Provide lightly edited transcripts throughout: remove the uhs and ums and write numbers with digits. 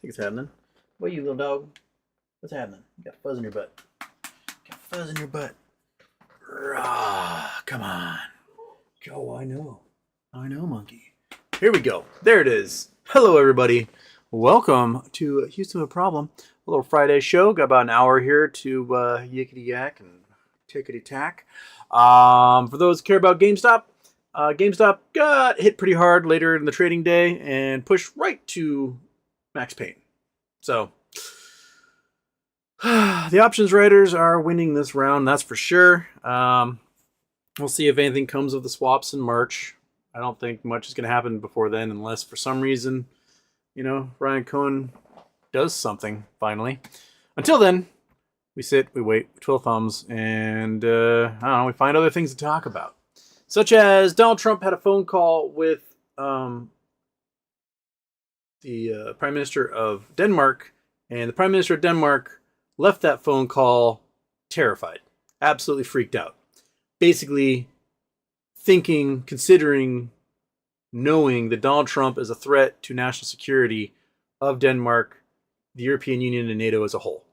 What's happening? What are you, little dog? What's happening? You got fuzz in your butt. Got fuzz in your butt. Rah, come on. Go, I know. I know, monkey. Here we go. There it is. Hello, everybody. Welcome to Houston with a Problem. A little Friday show. Got about an hour here to yickety yak and tickety tack. For those who care about GameStop, GameStop got hit pretty hard later in the trading day and pushed right to max pain. So the options writers are winning this round, that's for sure. We'll see if anything comes of the swaps in March. I don't think much is going to happen before then, unless for some reason, Ryan Cohen does something finally. Until then, we sit, we wait, we twiddle thumbs, and I don't know, we find other things to talk about. Such as Donald Trump had a phone call with the Prime Minister of Denmark, and the Prime Minister of Denmark left that phone call terrified, absolutely freaked out. Basically thinking, considering, knowing that Donald Trump is a threat to national security of Denmark, the European Union, and NATO as a whole.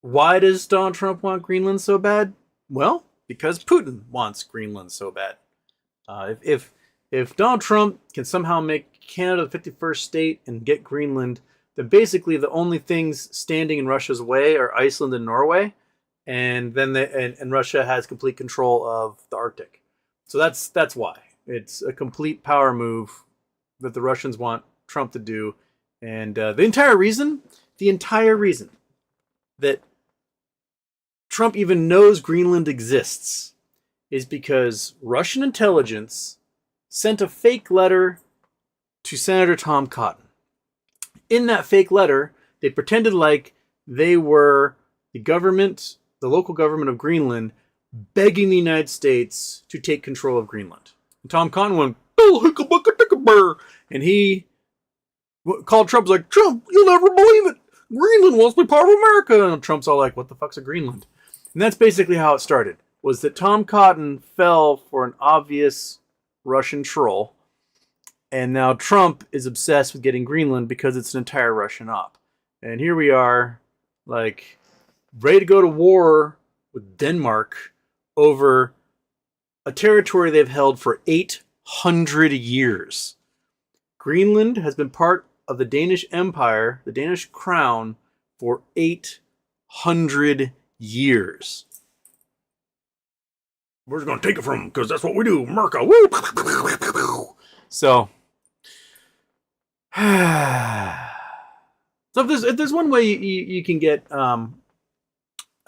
Why does Donald Trump want Greenland so bad? Well, because Putin wants Greenland so bad. If Donald Trump can somehow make Canada the 51st state and get Greenland, then basically the only things standing in Russia's way are Iceland and Norway, and then and Russia has complete control of the Arctic. So that's why. It's a complete power move that the Russians want Trump to do, and the entire reason that Trump even knows Greenland exists is because Russian intelligence sent a fake letter to Senator Tom Cotton. In that fake letter, they pretended like they were the government, the local government of Greenland, begging the United States to take control of Greenland. And Tom Cotton went, and he called Trump, like, Trump, you'll never believe it. Greenland wants to be part of America. And Trump's all like, what the fuck's a Greenland? And that's basically how it started, was that Tom Cotton fell for an obvious Russian troll. And now Trump is obsessed with getting Greenland because it's an entire Russian op. And here we are, like, ready to go to war with Denmark over a territory they've held for 800 years. Greenland has been part of the Danish Empire, the Danish crown, for 800 years. We're just going to take it from them because that's what we do. America. Woo! So if there's one way you can get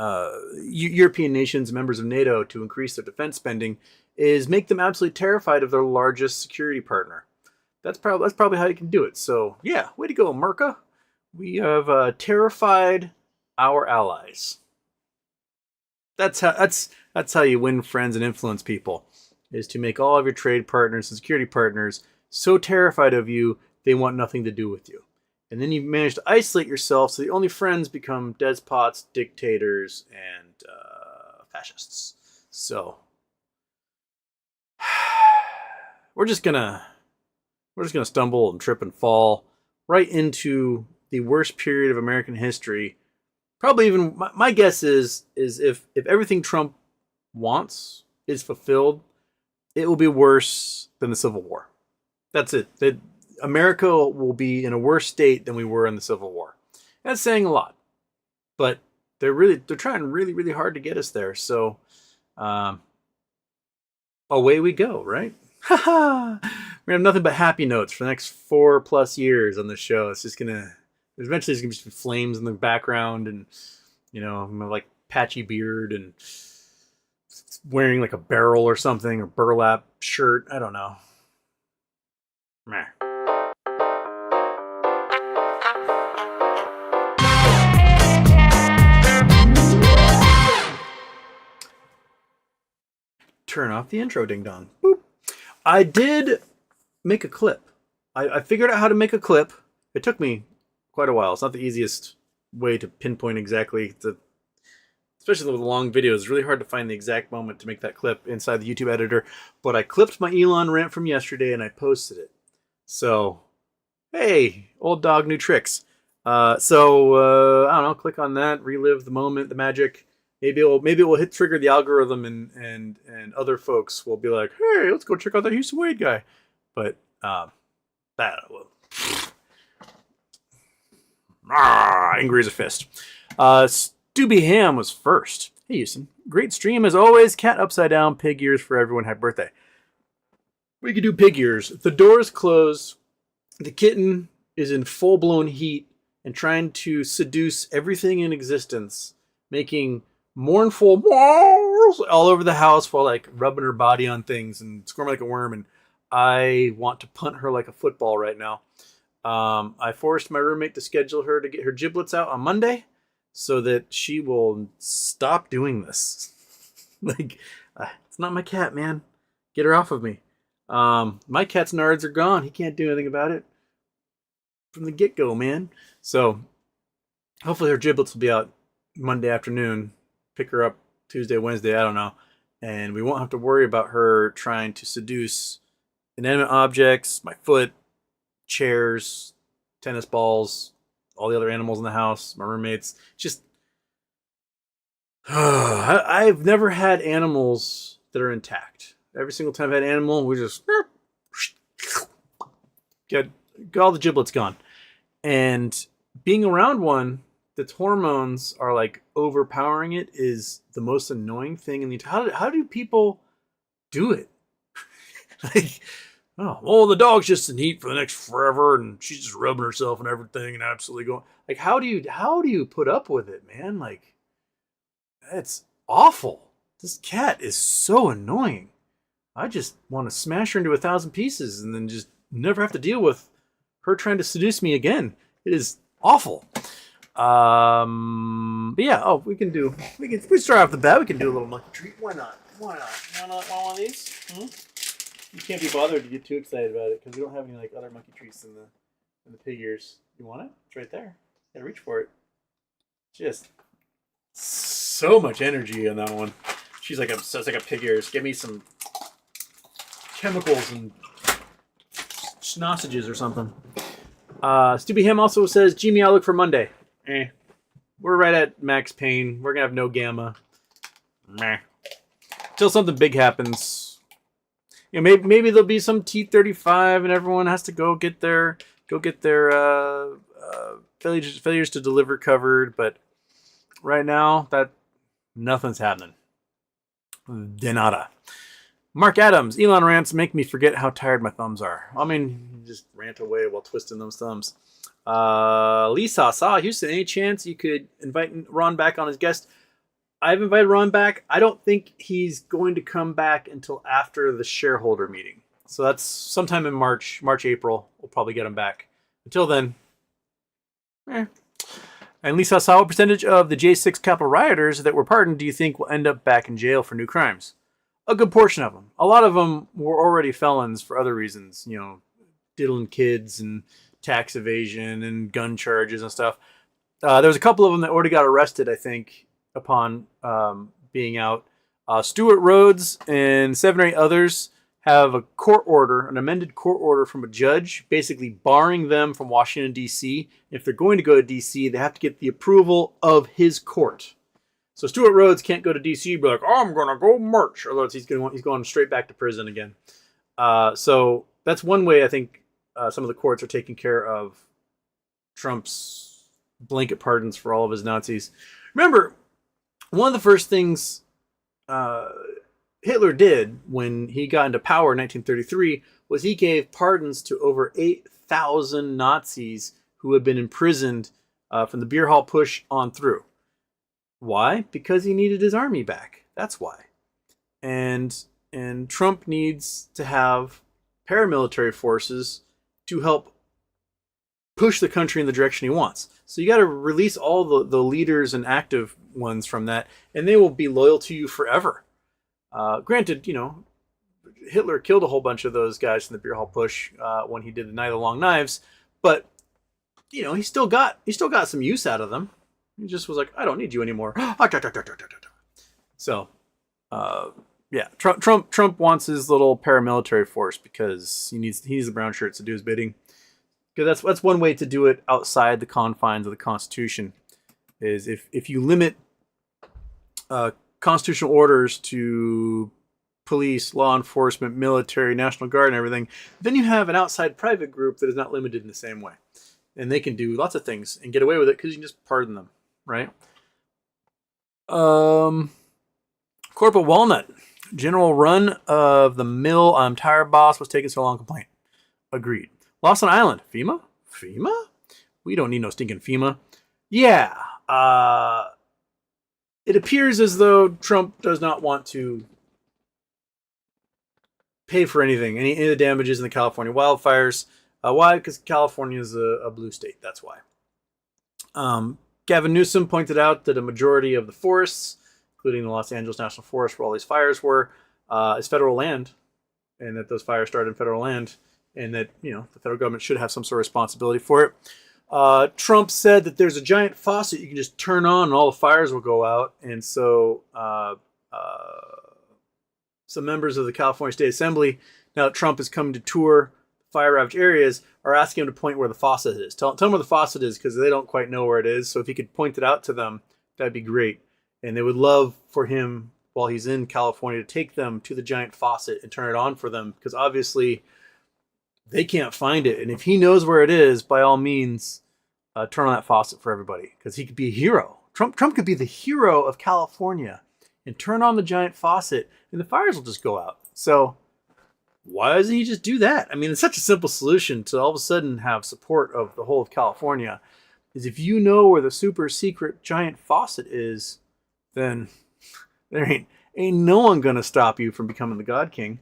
European nations, members of NATO, to increase their defense spending, is make them absolutely terrified of their largest security partner. That's probably how you can do it. So yeah, way to go, America. We have terrified our allies. That's how you win friends and influence people, is to make all of your trade partners and security partners so terrified of you they want nothing to do with you. And then you manage to isolate yourself so the only friends become despots, dictators, and fascists. So we're just gonna stumble and trip and fall right into the worst period of American history. Probably even, my guess is if everything Trump wants is fulfilled, it will be worse than the Civil War. That's it. America will be in a worse state than we were in the Civil War. That's saying a lot, but they're trying really, really hard to get us there. So away we go, right? We have nothing but happy notes for the next 4+ years on this show. It's just eventually there's gonna be some flames in the background, and like patchy beard and wearing like a barrel or something, or burlap shirt. I don't know. Meh. Turn off the intro, ding dong. Boop. I did make a clip. I figured out how to make a clip. It took me quite a while. It's not the easiest way to pinpoint exactly especially with long videos. It's really hard to find the exact moment to make that clip inside the YouTube editor. But I clipped my Elon rant from yesterday and I posted it. So Hey, old dog, new tricks. I don't know. Click on that. Relive the moment, the magic. Maybe it will hit trigger the algorithm, and other folks will be like, hey, let's go check out that Houston Wade guy. But that angry as a fist. Stubby Ham was first. Hey Houston, great stream as always. Cat upside down, pig ears for everyone. Happy birthday. We could do pig ears. The doors close. The kitten is in full-blown heat and trying to seduce everything in existence, making mournful all over the house while like rubbing her body on things and squirming like a worm. And I want to punt her like a football right now. I forced my roommate to schedule her to get her giblets out on Monday so that she will stop doing this. It's not my cat, man. Get her off of me. My cat's nards are gone. He can't do anything about it from the get-go, man. So hopefully her giblets will be out Monday afternoon. Pick her up Tuesday, Wednesday, I don't know. And we won't have to worry about her trying to seduce inanimate objects, my foot, chairs, tennis balls, all the other animals in the house, my roommates. Just I've never had animals that are intact. Every single time I've had an animal, we just get all the giblets gone. And being around one that's hormones are like overpowering it is the most annoying thing in the entire. How do people do it? Like, oh, the dog's just in heat for the next forever, and she's just rubbing herself and everything, and absolutely going. Like, how do you put up with it, man? Like, it's awful. This cat is so annoying. I just want to smash her into 1,000 pieces and then just never have to deal with her trying to seduce me again. It is awful. But yeah, we can start off the bat. We can do a little monkey treat. Why not? Want one of these? You can't be bothered to get too excited about it because we don't have any like other monkey treats in the pig ears. You want it? It's right there. Gotta reach for it. Just so much energy on that one. She's like a pig ears. Give me some chemicals and sausages or something. Stubby Ham also says, Jimmy, I'll look for Monday. We're right at max pain. We're gonna have no gamma. Meh. Till something big happens. You know, maybe there'll be some T-35 and everyone has to go get their failures to deliver covered. But right now, nothing's happening. De nada. Mark Adams, Elon rants make me forget how tired my thumbs are. I mean, just rant away while twisting those thumbs. Lisa, Houston, any chance you could invite Ron back on as guest? I've invited Ron back. I don't think he's going to come back until after the shareholder meeting. So that's sometime in March, April. We'll probably get him back. Until then, And Lisa, what percentage of the J6 Capitol rioters that were pardoned do you think will end up back in jail for new crimes? A good portion of them. A lot of them were already felons for other reasons. You know, diddling kids and tax evasion and gun charges and stuff. There was a couple of them that already got arrested, I think, upon being out. Stuart Rhodes and 7 or 8 others have a court order, an amended court order from a judge, basically barring them from Washington, D.C. If they're going to go to D.C., they have to get the approval of his court. So Stuart Rhodes can't go to D.C. and be like, I'm going to go march. Otherwise, he's going straight back to prison again. So that's one way I think some of the courts are taking care of Trump's blanket pardons for all of his Nazis. Remember, one of the first things Hitler did when he got into power in 1933 was he gave pardons to over 8,000 Nazis who had been imprisoned from the beer hall push on through. Why? Because he needed his army back. That's why. And Trump needs to have paramilitary forces to help push the country in the direction he wants. So you got to release all the leaders and active ones from that, and they will be loyal to you forever. Granted, you know, Hitler killed a whole bunch of those guys from the beer hall push when he did the Night of the Long Knives, but you know, he still got some use out of them. He just was like, I don't need you anymore. So, yeah, Trump wants his little paramilitary force because he needs the brown shirts to do his bidding. because that's one way to do it outside the confines of the Constitution, is if you limit constitutional orders to police, law enforcement, military, National Guard, and everything, then you have an outside private group that is not limited in the same way. And they can do lots of things and get away with it because you can just pardon them, right? Corporal Walnut. General run of the mill, I'm tired, boss, was taking so long, complaint. Agreed. Lost on Island. FEMA? FEMA? We don't need no stinking FEMA. Yeah. It appears as though Trump does not want to pay for anything, any of the damages in the California wildfires. Why? Because California is a blue state. That's why. Gavin Newsom pointed out that a majority of the forests, including the Los Angeles National Forest where all these fires were, is federal land, and that those fires started in federal land, and that, you know, the federal government should have some sort of responsibility for it. Trump said that there's a giant faucet you can just turn on and all the fires will go out. And so some members of the California State Assembly, now that Trump is coming to tour fire-ravaged areas, are asking him to point where the faucet is. Tell them where the faucet is, because they don't quite know where it is. So if he could point it out to them, that'd be great. And they would love for him, while he's in California, to take them to the giant faucet and turn it on for them, because obviously they can't find it. And if he knows where it is, by all means, turn on that faucet for everybody, because he could be a hero. Trump could be the hero of California and turn on the giant faucet, and the fires will just go out. So why doesn't he just do that? I mean, it's such a simple solution to all of a sudden have support of the whole of California. Is if you know where the super secret giant faucet is, then there ain't no one gonna stop you from becoming the God King.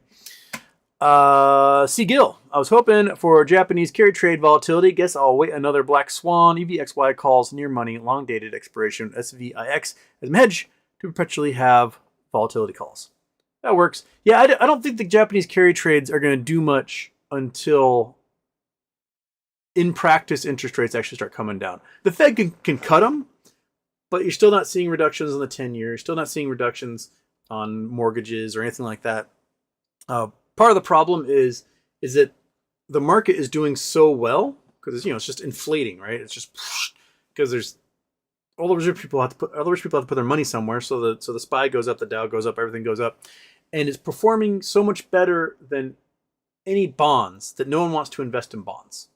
C. Gill. I was hoping for Japanese carry trade volatility. Guess I'll wait another black swan. EVXY calls near money, long dated expiration SVIX as my hedge to perpetually have volatility calls. That works. Yeah, I don't think the Japanese carry trades are going to do much until, in practice, interest rates actually start coming down. The Fed can cut them, but you're still not seeing reductions on the 10-year. You're still not seeing reductions on mortgages or anything like that. Part of the problem is that the market is doing so well because it's just inflating, right? It's just because there's all the rich people have to put their money somewhere. So the SPY goes up, the Dow goes up, everything goes up, and it's performing so much better than any bonds that no one wants to invest in bonds.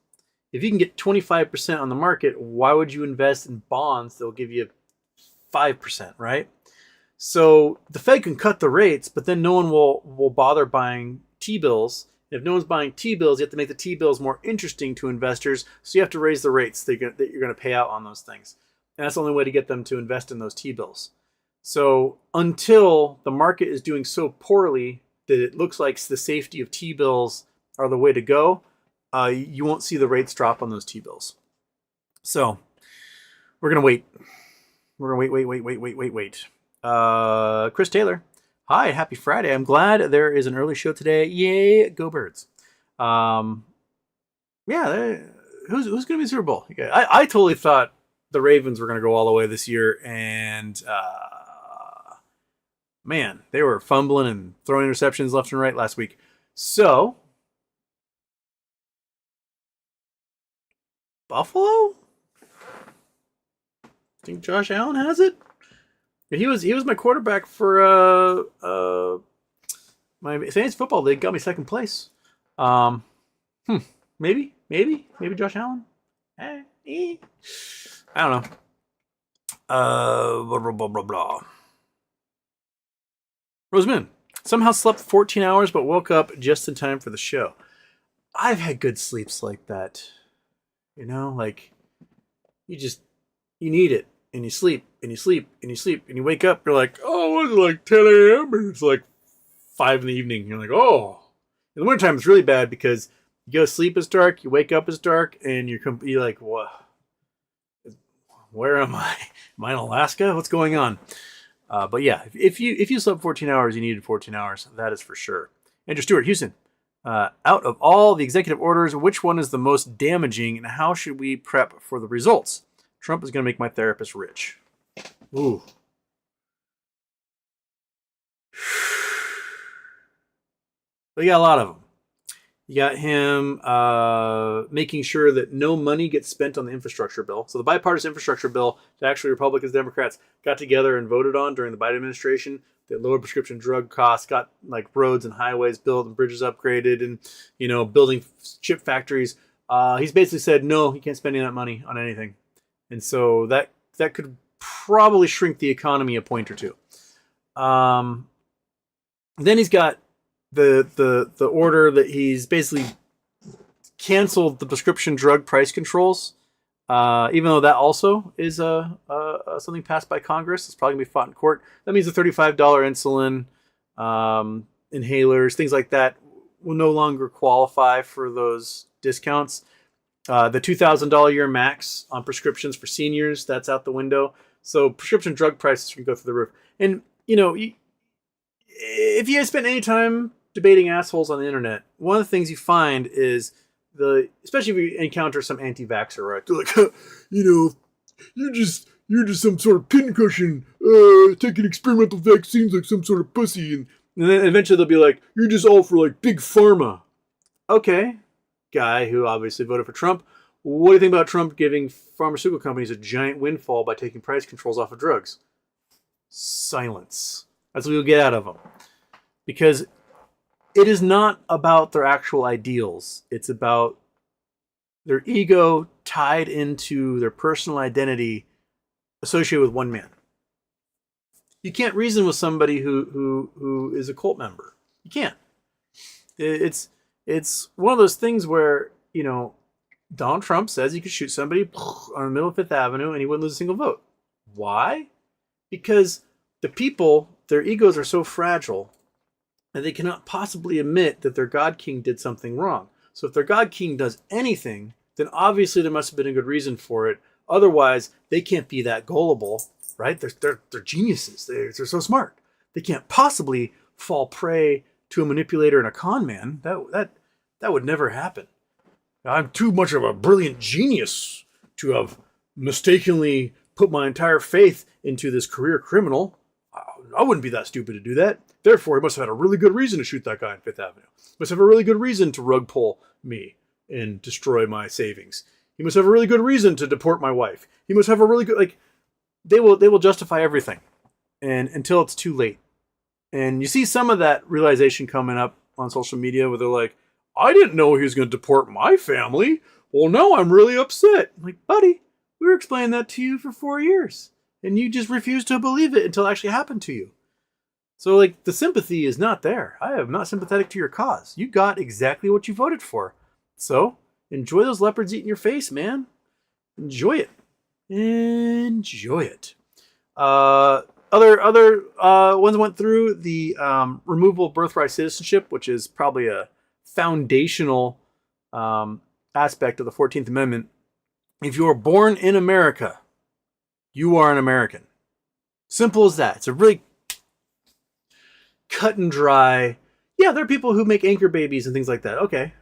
If you can get 25% on the market, why would you invest in bonds that'll give you 5%, right? So the Fed can cut the rates, but then no one will bother buying T-bills. If no one's buying T-bills, you have to make the T-bills more interesting to investors. So you have to raise the rates that you're going to pay out on those things. And that's the only way to get them to invest in those T-bills. So until the market is doing so poorly that it looks like the safety of T-bills are the way to go, you won't see the rates drop on those T-bills. So we're going to wait. We're going to wait. Chris Taylor. Hi, happy Friday. I'm glad there is an early show today. Yay, go Birds. Yeah, who's going to be Super Bowl? I totally thought the Ravens were going to go all the way this year, and man, they were fumbling and throwing interceptions left and right last week. So, Buffalo? I think Josh Allen has it. He was my quarterback for my fantasy football league. Got me second place. Maybe Josh Allen. I don't know. Blah blah blah. Roseman somehow slept 14 hours but woke up just in time for the show. I've had good sleeps like that. Like you need it. And you sleep, and you sleep, and you sleep, and you wake up, you're like, oh, what is it, like 10 a.m.? And it's like 5 in the evening. You're like, oh. In the wintertime, it's really bad because you go to sleep, it's dark, you wake up, it's dark, and you're like, what? Where am I? Am I in Alaska? What's going on? But yeah, if you slept 14 hours, you needed 14 hours. That is for sure. Andrew Stewart, Houston. Out of all the executive orders, which one is the most damaging, and how should we prep for the results? Trump is going to make my therapist rich. Ooh. We got a lot of them. You got him making sure that no money gets spent on the infrastructure bill. So the bipartisan infrastructure bill that actually Republicans, Democrats got together and voted on during the Biden administration that lowered prescription drug costs, got like roads and highways built and bridges upgraded and, building chip factories. He's basically said, no, he can't spend any of that money on anything. And so that could probably shrink the economy a point or two. Then he's got the order that he's basically canceled the prescription drug price controls, even though that also is something passed by Congress. It's probably going to be fought in court. That means the $35 insulin, inhalers, things like that will no longer qualify for those discounts. The $2,000 a year max on prescriptions for seniors, that's out the window. So prescription drug prices can go through the roof. And, if you spend any time debating assholes on the internet, one of the things you find is especially if you encounter some anti-vaxxer, right? They're like, you're just some sort of pincushion, taking experimental vaccines like some sort of pussy. And then eventually they'll be like, you're just all for like big pharma. Okay, guy who obviously voted for Trump. What do you think about Trump giving pharmaceutical companies a giant windfall by taking price controls off of drugs? Silence. That's what you'll get out of them. Because it is not about their actual ideals. It's about their ego tied into their personal identity associated with one man. You can't reason with somebody who is a cult member. You can't. It's one of those things where, Donald Trump says he could shoot somebody on the middle of Fifth Avenue and he wouldn't lose a single vote. Why? Because the people, their egos are so fragile and they cannot possibly admit that their God King did something wrong. So if their God King does anything, then obviously there must have been a good reason for it. Otherwise, they can't be that gullible, right? They're geniuses. They're so smart. They can't possibly fall prey to a manipulator and a con man. That would never happen. I'm too much of a brilliant genius to have mistakenly put my entire faith into this career criminal. I wouldn't be that stupid to do that. Therefore, he must have had a really good reason to shoot that guy on Fifth Avenue. He must have a really good reason to rug pull me and destroy my savings. He must have a really good reason to deport my wife. He must have a really good, they will justify everything, and until it's too late. And you see some of that realization coming up on social media where they're like, I didn't know he was going to deport my family. Well, now I'm really upset. I'm like, buddy, we were explaining that to you for 4 years. And you just refused to believe it until it actually happened to you. So, the sympathy is not there. I am not sympathetic to your cause. You got exactly what you voted for. So, enjoy those leopards eating your face, man. Enjoy it. Enjoy it. Other ones went through the removal of birthright citizenship, which is probably a foundational aspect of the 14th Amendment. If you are born in America, you are an American. Simple as that. It's a really cut and dry. Yeah, there are people who make anchor babies and things like that. Okay.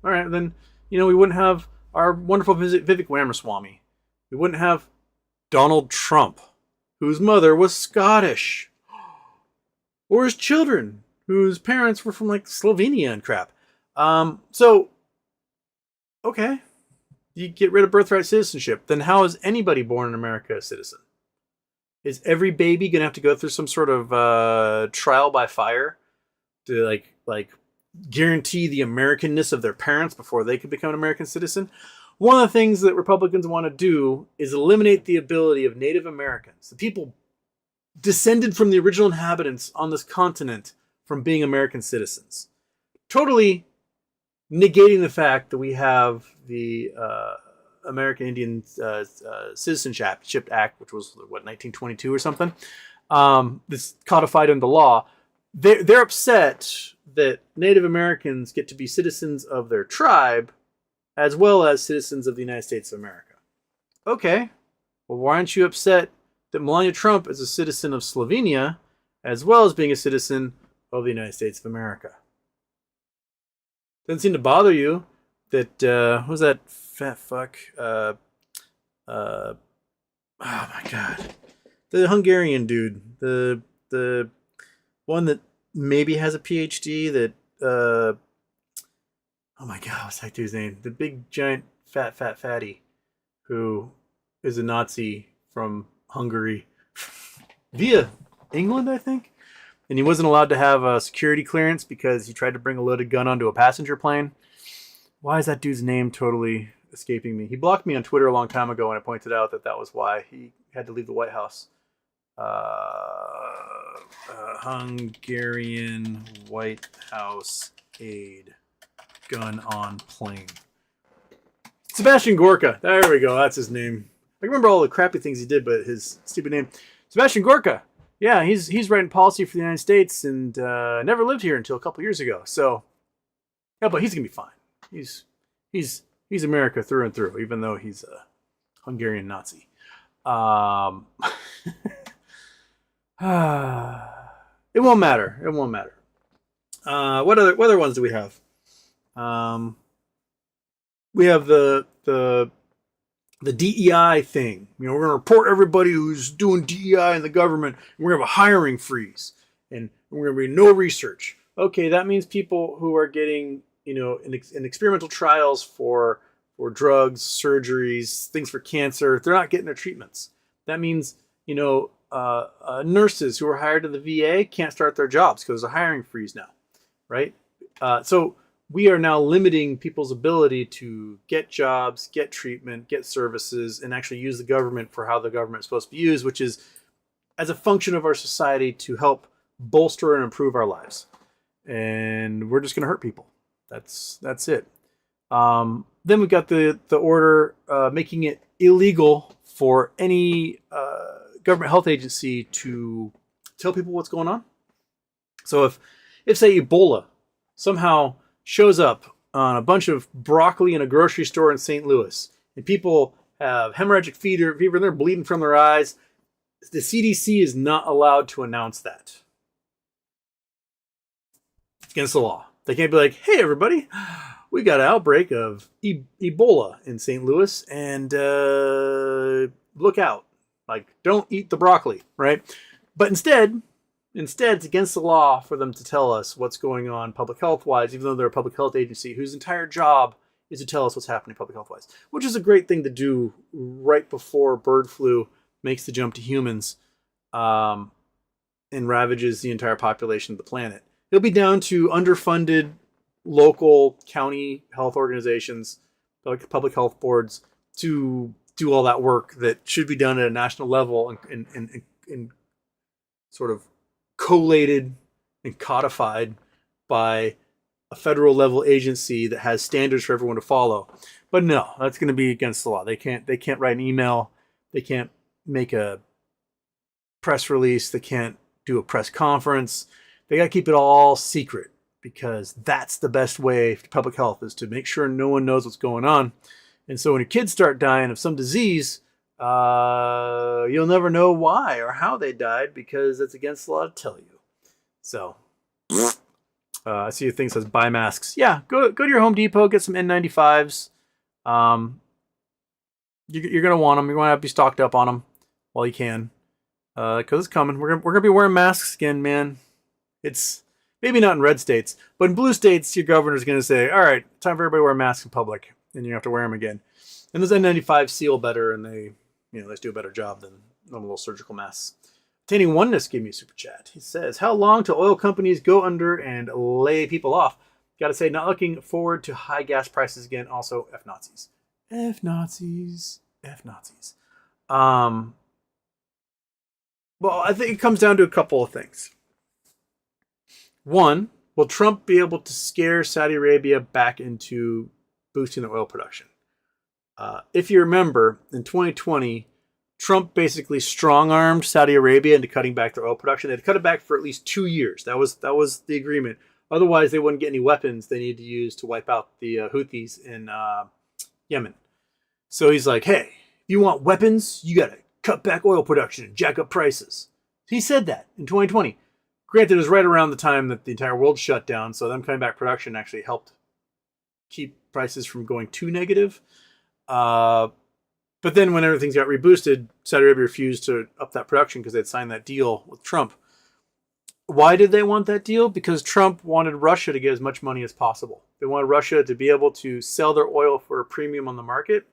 All right, then, we wouldn't have our wonderful Vivek Ramaswamy. We wouldn't have Donald Trump, whose mother was Scottish. Or his children, whose parents were from Slovenia and crap. So, okay. You get rid of birthright citizenship. Then how is anybody born in America a citizen? Is every baby going to have to go through some sort of trial by fire to guarantee the Americanness of their parents before they could become an American citizen? One of the things that Republicans want to do is eliminate the ability of Native Americans, the people descended from the original inhabitants on this continent, from being American citizens. Totally negating the fact that we have the American Indian Citizenship Act, which was, 1922 or something, this codified into law. They're upset that Native Americans get to be citizens of their tribe as well as citizens of the United States of America. Okay, well, why aren't you upset that Melania Trump is a citizen of Slovenia as well as being a citizen of the United States of America? Doesn't seem to bother you that, what was that fat fuck? Oh my God. The Hungarian dude. The one that maybe has a PhD that, Oh my God, what's that dude's name? The big, giant, fatty who is a Nazi from Hungary via England, I think. And he wasn't allowed to have a security clearance because he tried to bring a loaded gun onto a passenger plane. Why is that dude's name totally escaping me? He blocked me on Twitter a long time ago, and I pointed out that that was why he had to leave the White House. Hungarian White House aide, gun on plane. Sebastian Gorka. There we go. That's his name. I remember all the crappy things he did, but his stupid name. Sebastian Gorka. Yeah, he's writing policy for the United States and never lived here until a couple years ago. So, yeah, but he's gonna be fine. He's America through and through, even though he's a Hungarian Nazi. It won't matter. It won't matter. What other ones do we have? We have the DEI thing. You know, we're gonna report everybody who's doing DEI in the government. And we're gonna have a hiring freeze, and we're gonna be no research. Okay, that means people who are getting, you know, in experimental trials for drugs, surgeries, things for cancer, they're not getting their treatments. That means, you know, nurses who are hired to the VA can't start their jobs because there's a hiring freeze now, right? So we are now limiting people's ability to get jobs, get treatment, get services, and actually use the government for how the government is supposed to be used, which is as a function of our society to help bolster and improve our lives. And we're just going to hurt people. That's it. Then we got the order making it illegal for any government health agency to tell people what's going on. So if say Ebola somehow shows up on a bunch of broccoli in a grocery store in St. Louis, and people have hemorrhagic fever, and they're bleeding from their eyes, the CDC is not allowed to announce that. It's against the law. They can't be like, hey, everybody, we got an outbreak of Ebola in St. Louis, and look out. Like, don't eat the broccoli, right? But instead, it's against the law for them to tell us what's going on public health-wise, even though they're a public health agency whose entire job is to tell us what's happening public health-wise, which is a great thing to do right before bird flu makes the jump to humans and ravages the entire population of the planet. It'll be down to underfunded local county health organizations, like public health boards, to do all that work that should be done at a national level and sort of collated and codified by a federal level agency that has standards for everyone to follow. But no, that's going to be against the law. They can't write an email. They can't make a press release. They can't do a press conference. They got to keep it all secret, because that's the best way for public health, is to make sure no one knows what's going on. And so when your kids start dying of some disease, you'll never know why or how they died, because it's against the law to tell you. So I see a thing that says buy masks. Yeah, go to your Home Depot, get some N95s. You're going to want them. You're going to have to be stocked up on them while you can, because it's coming. We're going to be wearing masks again, man. It's maybe not in red states, but in blue states, your governor's going to say, all right, time for everybody to wear masks in public, and you have to wear them again. And those N95s seal better, and they do a better job than normal little surgical masks. Attaining Oneness gave me a super chat. He says, how long till oil companies go under and lay people off? Got to say, not looking forward to high gas prices again. Also, F Nazis. F Nazis. F Nazis. Well, I think it comes down to a couple of things. One, will Trump be able to scare Saudi Arabia back into boosting their oil production? If you remember, in 2020, Trump basically strong-armed Saudi Arabia into cutting back their oil production. They had to cut it back for at least 2 years. That was the agreement. Otherwise, they wouldn't get any weapons they needed to use to wipe out the Houthis in Yemen. So he's like, hey, if you want weapons, you got to cut back oil production and jack up prices. He said that in 2020. Granted, it was right around the time that the entire world shut down, so them cutting back production actually helped keep prices from going too negative. But then when everything got reboosted, Saudi Arabia refused to up that production because they'd signed that deal with Trump. Why did they want that deal? Because Trump wanted Russia to get as much money as possible. They wanted Russia to be able to sell their oil for a premium on the market,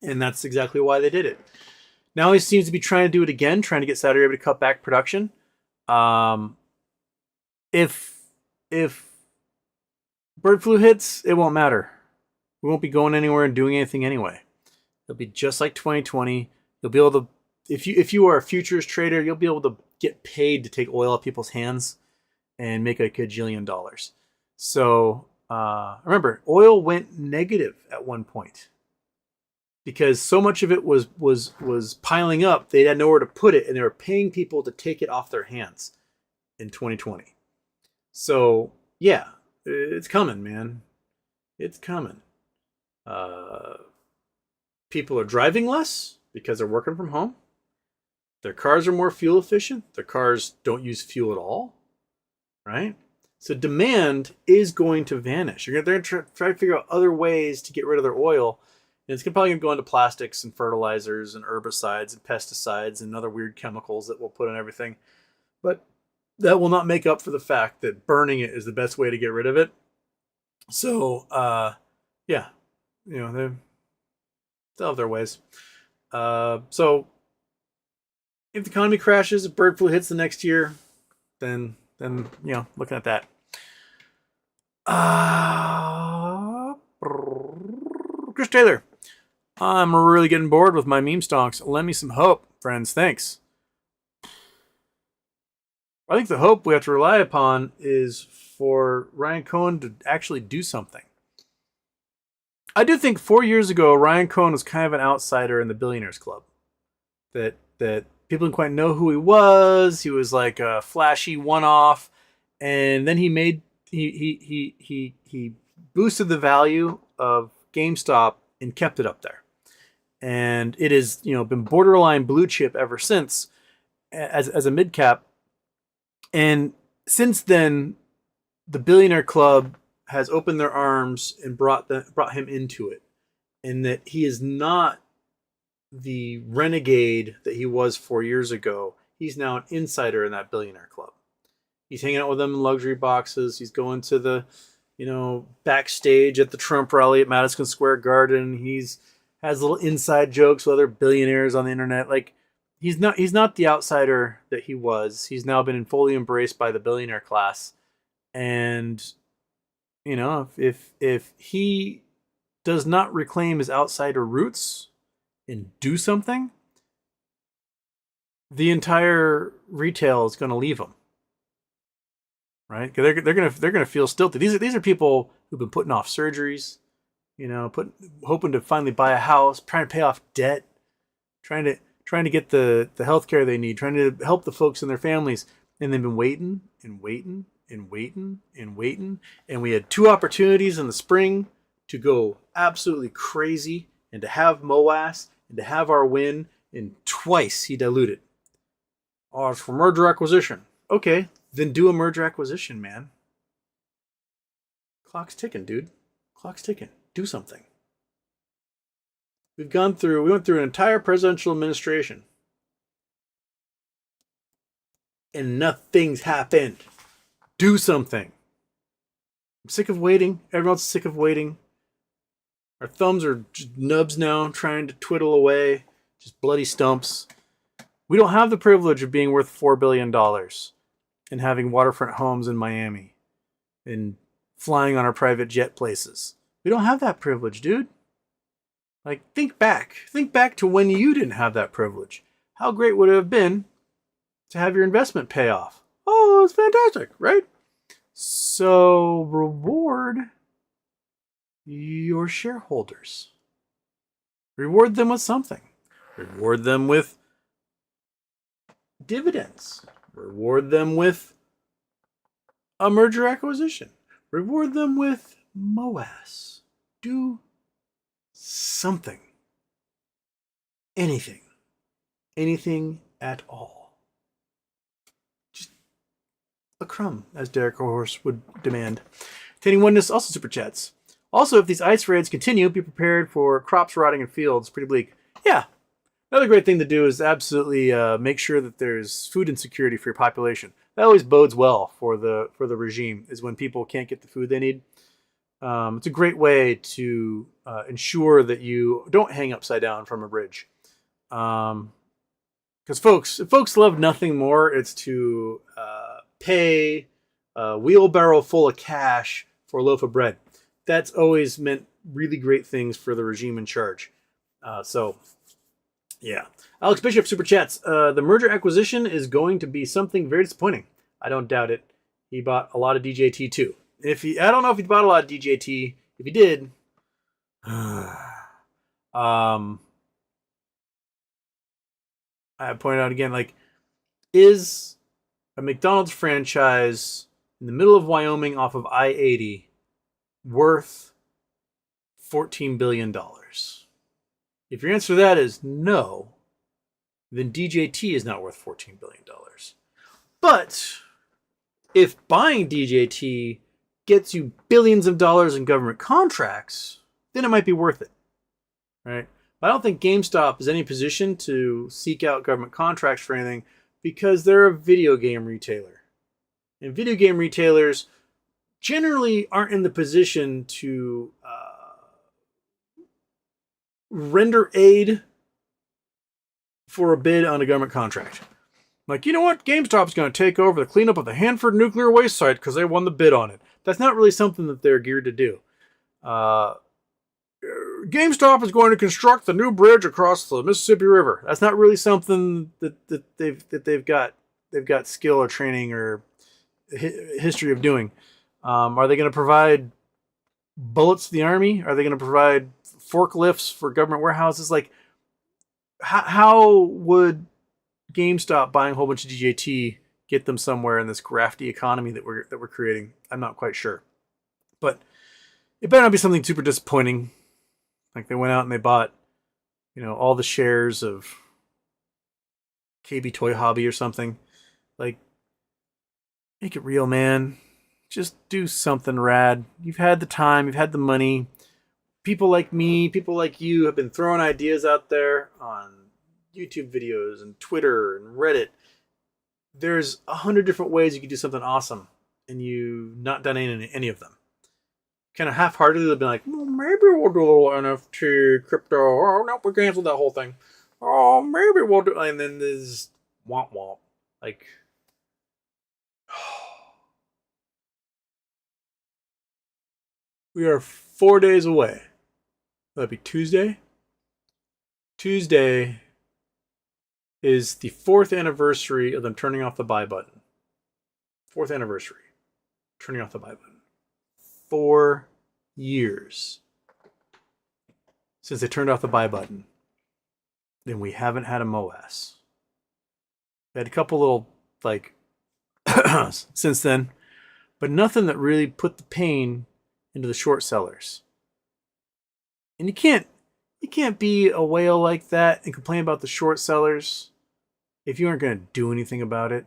and that's exactly why they did it. Now he seems to be trying to do it again, trying to get Saudi Arabia to cut back production. If bird flu hits, it won't matter. We won't be going anywhere and doing anything anyway. It'll be just like 2020. You'll be able to, if you are a futures trader, you'll be able to get paid to take oil out of people's hands and make a gajillion dollars. So remember, oil went negative at one point because so much of it was piling up. They had nowhere to put it, and they were paying people to take it off their hands in 2020. So yeah, it's coming, man. It's coming. People are driving less because they're working from home. Their cars are more fuel efficient. Their cars don't use fuel at all, right? So demand is going to vanish. They're going to try to figure out other ways to get rid of their oil. And it's probably going to go into plastics and fertilizers and herbicides and pesticides and other weird chemicals that we'll put on everything. But that will not make up for the fact that burning it is the best way to get rid of it. So, yeah, they'll have their ways. So if the economy crashes, if bird flu hits the next year, then looking at that. Chris Taylor, I'm really getting bored with my meme stonks. Lend me some hope, friends. Thanks. I think the hope we have to rely upon is for Ryan Cohen to actually do something. I do think 4 years ago, Ryan Cohen was kind of an outsider in the Billionaires Club. That people didn't quite know who he was. He was like a flashy one-off, and then he boosted the value of GameStop and kept it up there. And it has been borderline blue chip ever since as a mid cap. And since then, the Billionaire Club has opened their arms and brought him into it, and that he is not the renegade that he was 4 years ago. He's now an insider in that Billionaire Club. He's hanging out with them in luxury boxes. He's going to the, backstage at the Trump rally at Madison Square Garden. Has little inside jokes with other billionaires on the internet. Like, he's not the outsider that he was. He's now been fully embraced by the billionaire class. And, if he does not reclaim his outsider roots and do something, the entire retail is going to leave him, right? Because they're gonna feel stilted. These are people who've been putting off surgeries, hoping to finally buy a house, trying to pay off debt, trying to get the health care they need, trying to help the folks and their families, and they've been waiting and waiting and waiting and waiting. And we had 2 opportunities in the spring to go absolutely crazy and to have MOAS and to have our win, and twice he diluted. Oh, it's for merger acquisition. Okay, then do a merger acquisition, man. Clock's ticking, dude. Clock's ticking. Do something. We went through an entire presidential administration, and nothing's happened. Do something. I'm sick of waiting. Everyone's sick of waiting. Our thumbs are just nubs now, trying to twiddle away, just bloody stumps. We don't have the privilege of being worth $4 billion and having waterfront homes in Miami and flying on our private jet places. We don't have that privilege, dude. Like, think back. Think back to when you didn't have that privilege. How great would it have been to have your investment pay off? Oh, it's fantastic, right? So reward your shareholders. Reward them with something. Reward them with dividends. Reward them with a merger acquisition. Reward them with MOAS. Do something. Anything. Anything at all. Just a crumb, as Derek Horse would demand. Attaining Oneness also super chats. Also, if these ice raids continue, be prepared for crops rotting in fields. Pretty bleak. Yeah. Another great thing to do is absolutely make sure that there's food insecurity for your population. That always bodes well for the regime, is when people can't get the food they need. It's a great way to ensure that you don't hang upside down from a bridge. Because if folks love nothing more, it's to pay a wheelbarrow full of cash for a loaf of bread. That's always meant really great things for the regime in charge. Yeah. Alex Bishop super chats. The merger acquisition is going to be something very disappointing. I don't doubt it. He bought a lot of DJT too. I don't know if he bought a lot of DJT. If he did, I point out again, like, is a McDonald's franchise in the middle of Wyoming off of I-80 worth $14 billion? If your answer to that is no, then DJT is not worth $14 billion. But if buying DJT gets you billions of dollars in government contracts, then it might be worth it, right? I don't think GameStop is in any position to seek out government contracts for anything because they're a video game retailer. And video game retailers generally aren't in the position to render aid for a bid on a government contract. Like, you know what? GameStop's going to take over the cleanup of the Hanford nuclear waste site because they won the bid on it. That's not really something that they're geared to do. GameStop is going to construct the new bridge across the Mississippi River. That's not really something that they've got skill or training or history of doing. Are they going to provide bullets to the army? Are they going to provide forklifts for government warehouses? Like, how would GameStop buying a whole bunch of DJT get them somewhere in this grafty economy that we're creating? I'm not quite sure, but it better not be something super disappointing. Like they went out and they bought, all the shares of KB Toy Hobby or something. Like, make it real, man. Just do something rad. You've had the time, you've had the money. People like me, people like you have been throwing ideas out there on YouTube videos and Twitter and Reddit. There's 100 different ways you can do something awesome, and you've not done any of them. Kind of half-heartedly, they'll be like, well, maybe we'll do a little NFT crypto. Oh, no, we canceled that whole thing. Oh, maybe we'll do... And then there's womp. Like... We are 4 days away. That'd be Tuesday. Tuesday is the 4th anniversary of them turning off the buy button. 4th anniversary. Turning off the buy button. 4 years since they turned off the buy button. And we haven't had a MOAS. We had a couple little, since then. But nothing that really put the pain into the short sellers. And you can't be a whale like that and complain about the short sellers if you aren't going to do anything about it.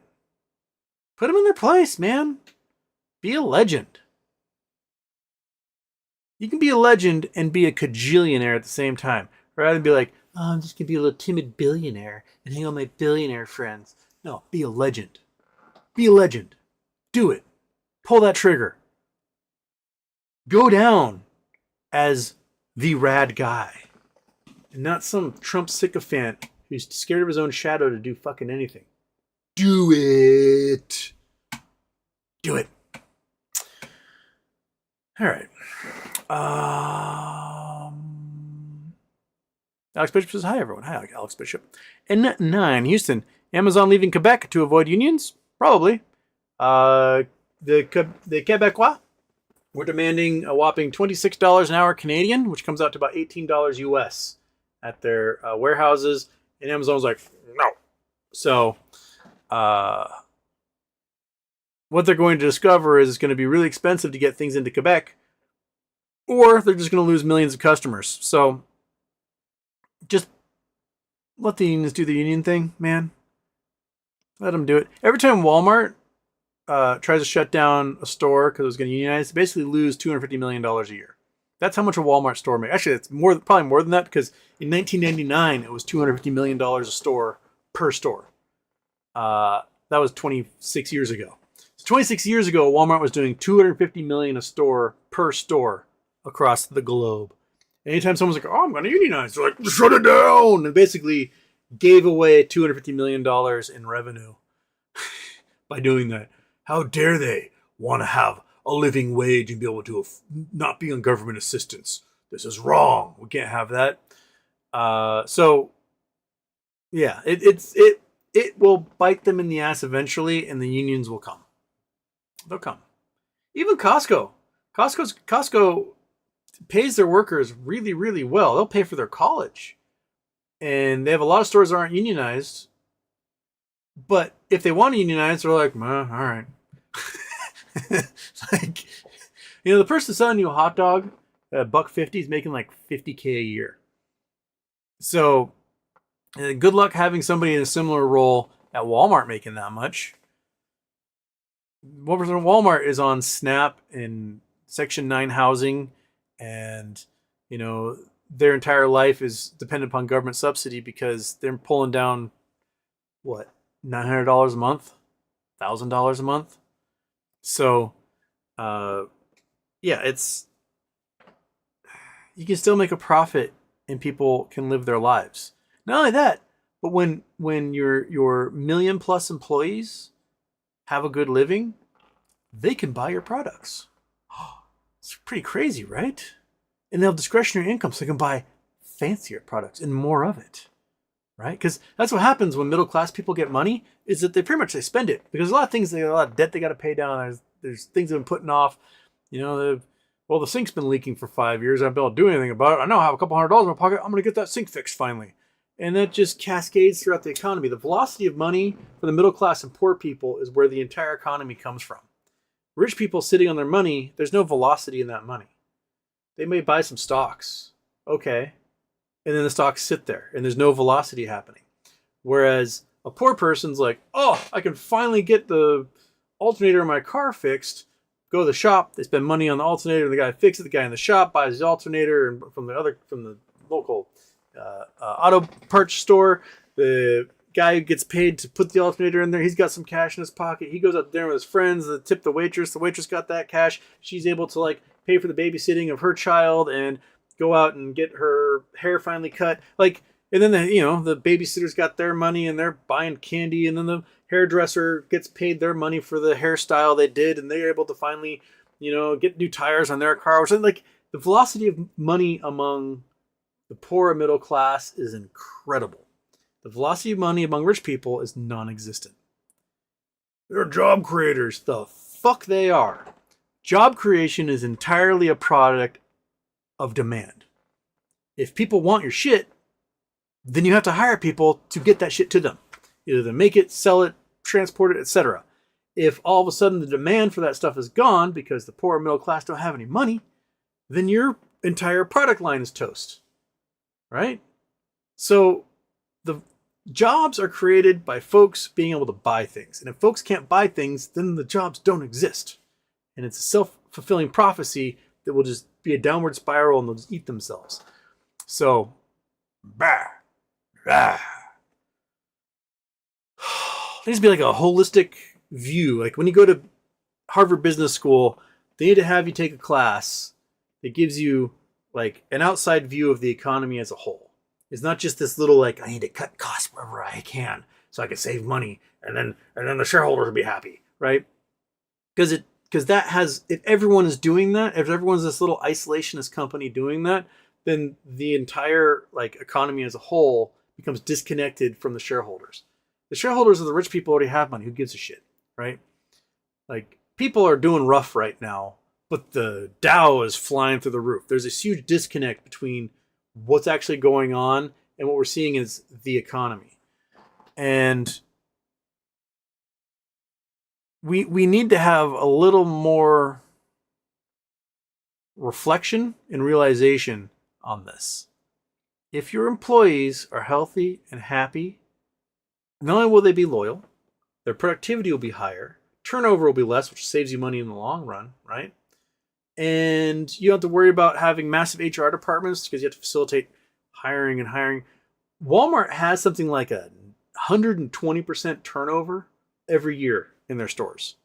Put them in their place, man. Be a legend. You can be a legend and be a cajillionaire at the same time. Rather than be like, oh, I'm just going to be a little timid billionaire and hang out with my billionaire friends. No, be a legend. Be a legend. Do it. Pull that trigger. Go down as the rad guy. And not some Trump sycophant who's scared of his own shadow to do fucking anything. Do it. Do it. All right. Alex Bishop says, hi, everyone. Hi, Alex Bishop. N9, Houston. Amazon leaving Quebec to avoid unions? Probably. The Quebecois were demanding a whopping $26 an hour Canadian, which comes out to about $18 US at their warehouses. And Amazon's like, no. So, what they're going to discover is it's going to be really expensive to get things into Quebec, or they're just going to lose millions of customers. So, just let the unions do the union thing, man. Let them do it. Every time Walmart tries to shut down a store because it was going to unionize, they basically lose $250 million a year. That's how much a Walmart store makes. Actually, it's probably more than that, because in 1999, it was $250 million a store per store. That was 26 years ago. So 26 years ago, Walmart was doing $250 million a store per store across the globe. Anytime someone's like, oh, I'm going to unionize, they're like, shut it down, and basically gave away $250 million in revenue by doing that. How dare they want to have a living wage and be able to not be on government assistance? This is wrong. We can't have that. So, yeah, it will bite them in the ass eventually, and the unions will come. They'll come. Even Costco. Costco pays their workers really, really well. They'll pay for their college. And they have a lot of stores that aren't unionized. But if they want to unionize, they're like, all right. Like, the person selling you a hot dog at $1.50 is making like $50K a year. So, good luck having somebody in a similar role at Walmart making that much. Walmart is on SNAP and Section 9 housing, and their entire life is dependent upon government subsidy because they're pulling down what, $900 a month, $1,000 a month. So, it's, you can still make a profit and people can live their lives. Not only that, but when your million plus employees have a good living, they can buy your products. It's pretty crazy, right? And they'll have discretionary income, so they can buy fancier products and more of it, right? Because that's what happens when middle class people get money, is that they spend it, because a lot of things, a lot of debt they got to pay down. There's things they've been putting off. The sink's been leaking for 5 years. I haven't been able to do anything about it. I know I have a couple $100 in my pocket. I'm going to get that sink fixed finally. And that just cascades throughout the economy. The velocity of money for the middle class and poor people is where the entire economy comes from. Rich people sitting on their money, there's no velocity in that money. They may buy some stocks. Okay. And then the stocks sit there and there's no velocity happening. Whereas a poor person's like, oh, I can finally get the alternator in my car fixed. Go to the shop. They spend money on the alternator. The guy fixes it. The guy in the shop buys the alternator and from the local auto parts store. The guy gets paid to put the alternator in there. He's got some cash in his pocket. He goes out there with his friends. They tip the waitress. The waitress got that cash. She's able to pay for the babysitting of her child and go out and get her hair finally cut. And then the babysitters got their money and they're buying candy. And then the hairdresser gets paid their money for the hairstyle they did, and they're able to finally, get new tires on their car. Or something. The velocity of money among the poor and middle class is incredible. The velocity of money among rich people is non-existent. They're job creators. The fuck they are. Job creation is entirely a product of demand. If people want your shit, then you have to hire people to get that shit to them. Either to make it, sell it, transport it, etc. If all of a sudden the demand for that stuff is gone because the poor and middle class don't have any money, then your entire product line is toast. Right? So the jobs are created by folks being able to buy things. And if folks can't buy things, then the jobs don't exist. And it's a self-fulfilling prophecy that will just be a downward spiral and they'll just eat themselves. So, bah, bah. There needs to be a holistic view. When you go to Harvard Business School, they need to have you take a class that gives you an outside view of the economy as a whole. It's not just this little I need to cut costs wherever I can so I can save money and then the shareholders will be happy, right? Because that has, if everyone is doing that, if everyone's this little isolationist company doing that, then the entire economy as a whole becomes disconnected from the shareholders. The shareholders are the rich people who already have money. Who gives a shit, right? People are doing rough right now, but the Dow is flying through the roof. There's this huge disconnect between what's actually going on and what we're seeing is the economy. And we need to have a little more reflection and realization on this. If your employees are healthy and happy, not only will they be loyal, their productivity will be higher, turnover will be less, which saves you money in the long run, right? And you don't have to worry about having massive HR departments because you have to facilitate hiring and hiring. Walmart has something like 120% turnover every year in their stores.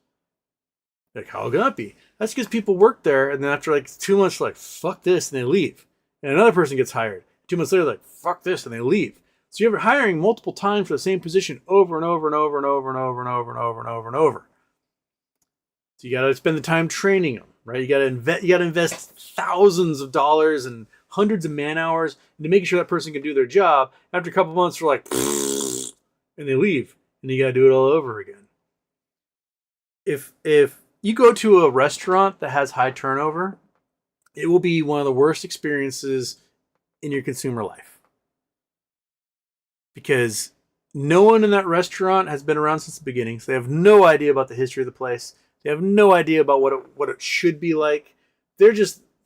How can that be? That's because people work there, and then after like 2 months, they're like, fuck this, and they leave. And another person gets hired. 2 months later, like, fuck this, and they leave. So you're hiring multiple times for the same position over and over and over and over and over and over and over and over and over. So you got to spend the time training them, right? You got to invest thousands of dollars and hundreds of man hours into making sure that person can do their job. After a couple months, they're like, and they leave, and you got to do it all over again. If you go to a restaurant that has high turnover, it will be one of the worst experiences in your consumer life. Because no one in that restaurant has been around since the beginning, so they have no idea about the history of the place. They have no idea about what it should be like. They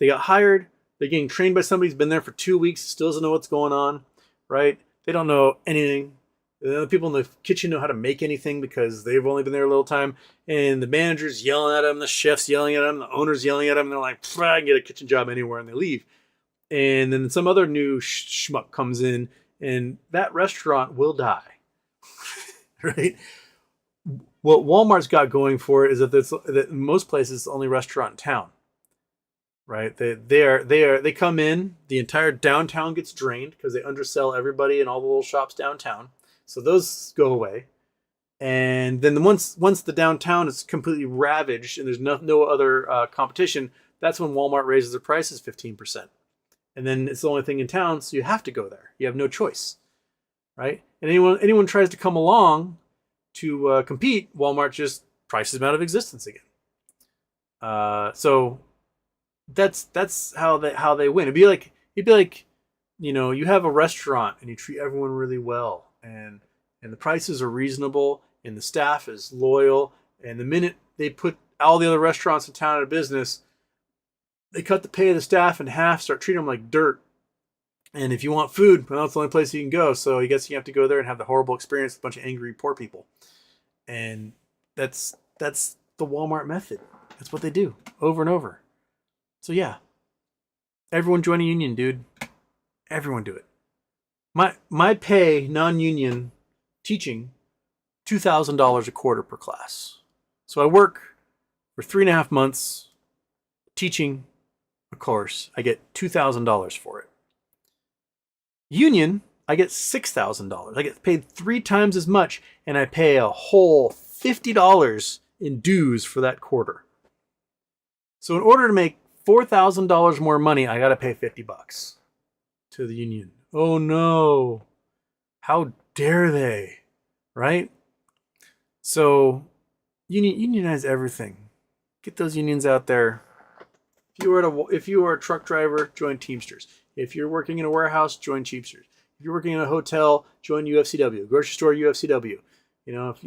got hired, they're getting trained by somebody who's been there for 2 weeks, still doesn't know what's going on, right? They don't know anything. The people in the kitchen know how to make anything because they've only been there a little time. And the manager's yelling at them, the chef's yelling at them, the owner's yelling at them. And they're like, I can get a kitchen job anywhere, and they leave. And then some other new schmuck comes in, and that restaurant will die, right? What Walmart's got going for it is that in most places, it's the only restaurant in town, right? They come in, the entire downtown gets drained because they undersell everybody in all the little shops downtown. So those go away. And then once the downtown is completely ravaged and there's no other competition, that's when Walmart raises their prices 15%. And then it's the only thing in town, so you have to go there. You have no choice, right? And anyone tries to come along to compete, Walmart just prices them out of existence again. So that's how they win. It'd be like you have a restaurant and you treat everyone really well, and the prices are reasonable, and the staff is loyal, and the minute they put all the other restaurants in town out of business, they cut the pay of the staff in half, start treating them like dirt. And if you want food, well, it's the only place you can go. So I guess you have to go there and have the horrible experience with a bunch of angry poor people. And that's the Walmart method. That's what they do over and over. So yeah, everyone join a union, dude. Everyone do it. My pay, non-union teaching, $2,000 a quarter per class. So I work for 3.5 months teaching a course. I get $2,000 for it. Union, I get $6,000. I get paid 3 times as much, and I pay a whole $50 in dues for that quarter. So in order to make $4,000 more money, I got to pay $50 to the union. Oh no. How dare they? Right? So unionize everything. Get those unions out there. If you are a truck driver, join Teamsters. If you're working in a warehouse, join Teamsters. If you're working in a hotel, join UFCW. Grocery store, UFCW. If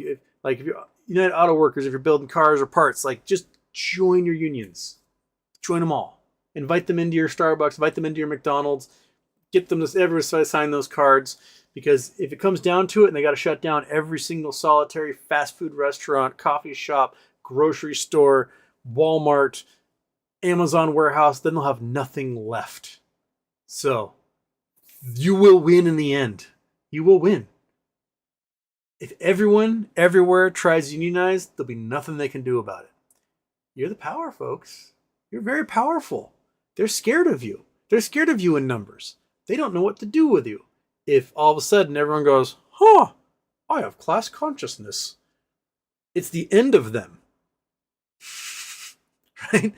you're United Auto Workers, if you're building cars or parts, just join your unions. Join them all. Invite them into your Starbucks. Invite them into your McDonald's. Get them to ever sign those cards. Because if it comes down to it and they got to shut down every single solitary fast food restaurant, coffee shop, grocery store, Walmart, Amazon warehouse, then they'll have nothing left. So you will win in the end. You will win. If everyone everywhere tries to unionize, there'll be nothing they can do about it. You're the power, folks. You're very powerful. They're scared of you. They're scared of you in numbers. They don't know what to do with you. If all of a sudden everyone goes, I have class consciousness, it's the end of them. Right?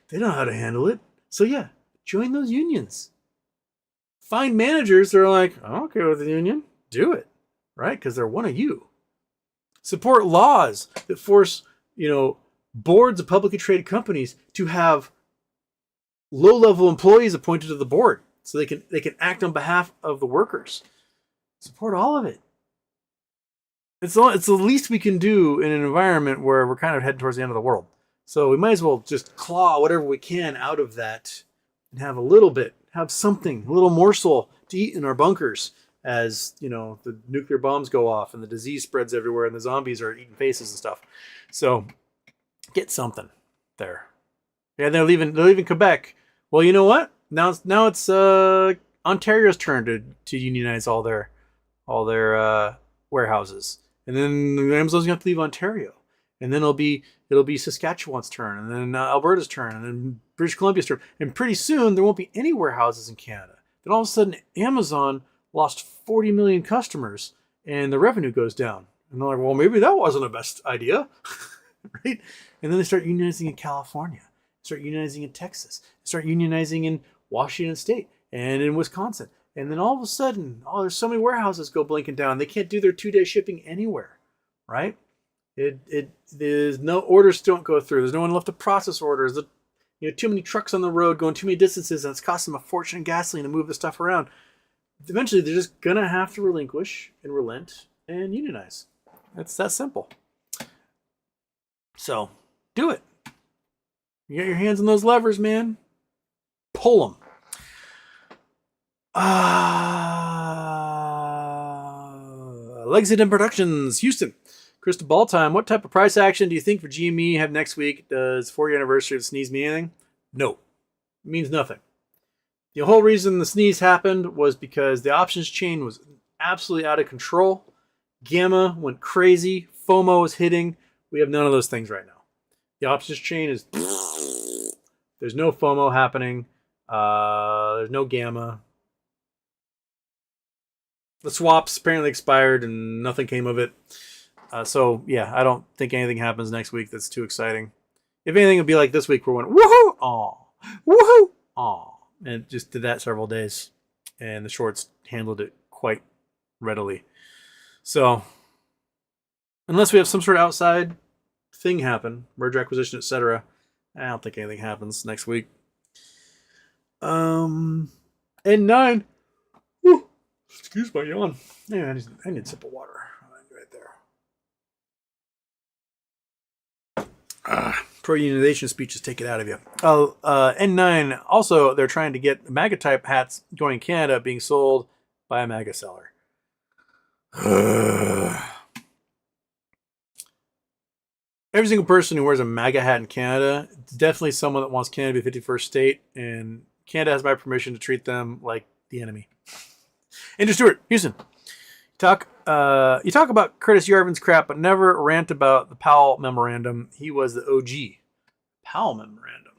They don't know how to handle it. So yeah, join those unions. Find managers that are like, I'm okay with the union. Do it. Right? Because they're one of you. Support laws that force, boards of publicly traded companies to have low-level employees appointed to the board so they can act on behalf of the workers. Support all of it. It's the least we can do in an environment where we're kind of heading towards the end of the world. So we might as well just claw whatever we can out of that and have a little bit, have something, a little morsel to eat in our bunkers as, the nuclear bombs go off and the disease spreads everywhere and the zombies are eating faces and stuff. So get something there. Yeah, they're leaving Quebec. Well, you know what? Now it's Ontario's turn to unionize all their warehouses. And then Amazon's going to have to leave Ontario. and then it'll be Saskatchewan's turn, and then Alberta's turn, and then British Columbia's turn, and pretty soon there won't be any warehouses in Canada. Then all of a sudden, Amazon lost 40 million customers, and the revenue goes down. And they're like, well, maybe that wasn't the best idea, right? And then they start unionizing in California, start unionizing in Texas, start unionizing in Washington State and in Wisconsin. And then all of a sudden, there's so many warehouses go blinking down. They can't do their 2-day shipping anywhere, right? There's no orders don't go through. There's no one left to process orders. Too many trucks on the road going too many distances, and it's costing them a fortune in gasoline to move the stuff around. Eventually, they're just gonna have to relinquish and relent and unionize. It's that simple. So, do it. You got your hands on those levers, man. Pull them. Lexington Productions, Houston. Crystal Ball time. What type of price action do you think for GME have next week? Does 4-year anniversary of Sneeze mean anything? No. It means nothing. The whole reason the sneeze happened was because the options chain was absolutely out of control. Gamma went crazy. FOMO was hitting. We have none of those things right now. The options chain is... There's no FOMO happening. There's no gamma. The swaps apparently expired and nothing came of it. So, yeah, I don't think anything happens next week that's too exciting. If anything, it'll be like this week where we went, woohoo, aw, woohoo, aw. And it just did that several days. And the shorts handled it quite readily. So, unless we have some sort of outside thing happen, merger, acquisition, etc., I don't think anything happens next week. And 9. Whew, excuse my yawn. Yeah, I need a sip of water right there. Pro-unionization speeches take it out of you. N9, also, they're trying to get MAGA-type hats going in Canada being sold by a MAGA seller. Every single person who wears a MAGA hat in Canada is definitely someone that wants Canada to be the 51st state, and Canada has my permission to treat them like the enemy. Andrew Stewart, Houston. You talk about Curtis Yarvin's crap, but never rant about the Powell memorandum. He was the OG. Powell memorandum.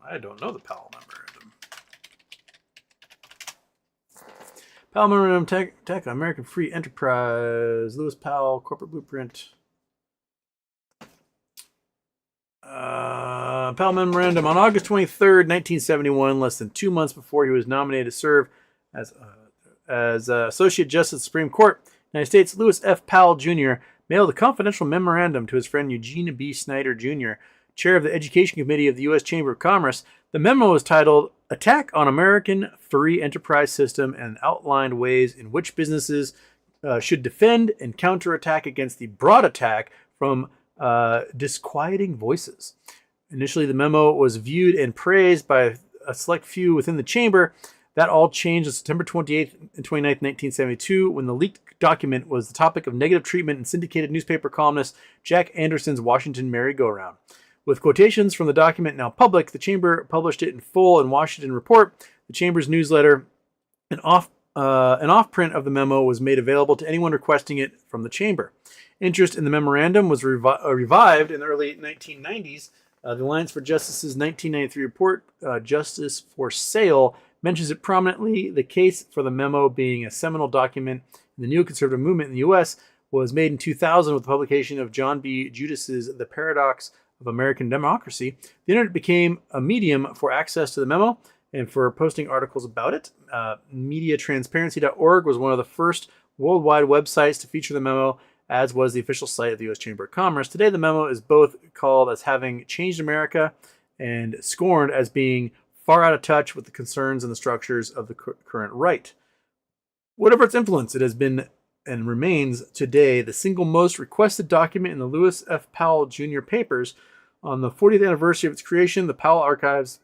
I don't know the Powell memorandum. Powell memorandum, tech American Free Enterprise. Lewis Powell, corporate blueprint. Powell memorandum on August 23rd, 1971, less than 2 months before he was nominated to serve as Associate Justice of the Supreme Court, United States, Lewis F. Powell Jr. mailed a confidential memorandum to his friend Eugene B. Snyder Jr., chair of the Education Committee of the U.S. Chamber of Commerce. The memo was titled Attack on American Free Enterprise System and outlined ways in which businesses should defend and counterattack against the broad attack from disquieting voices. Initially, the memo was viewed and praised by a select few within the chamber. That all changed on September 28th and 29th, 1972, when the leaked document was the topic of negative treatment in syndicated newspaper columnist Jack Anderson's Washington merry-go-round. With quotations from the document now public, the chamber published it in full in Washington Report, the chamber's newsletter. An off-print of the memo was made available to anyone requesting it from the chamber. Interest in the memorandum was revived in the early 1990s. The Alliance for Justice's 1993 report, Justice for Sale, mentions it prominently. The case for the memo being a seminal document in the neoconservative movement in the U.S. was made in 2000 with the publication of John B. Judis's The Paradox of American Democracy. The internet became a medium for access to the memo and for posting articles about it. MediaTransparency.org was one of the first worldwide websites to feature the memo, as was the official site of the U.S. Chamber of Commerce. Today, the memo is both called as having changed America and scorned as being far out of touch with the concerns and the structures of the current right. Whatever its influence, it has been and remains today the single most requested document in the Lewis F. Powell Jr. papers. On the 40th anniversary of its creation, the Powell Archives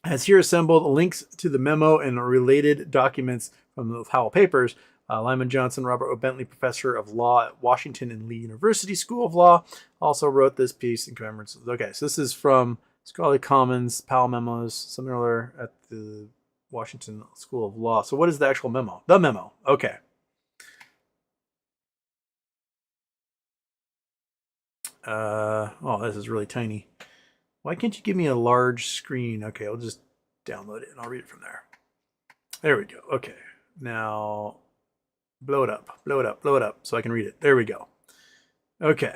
has here assembled links to the memo and related documents from the Powell papers. Lyman Johnson, Robert O. Bentley, professor of law at Washington and Lee University School of Law, also wrote this piece in commemoration. Okay, so this is from Scholarly Commons, Powell Memos, something or other at the Washington School of Law. So what is the actual memo? The memo. Okay. Oh, this is really tiny. Why can't you give me a large screen? Okay, I'll just download it and I'll read it from there. There we go. Okay. Now, blow it up, blow it up, blow it up so I can read it. There we go. Okay.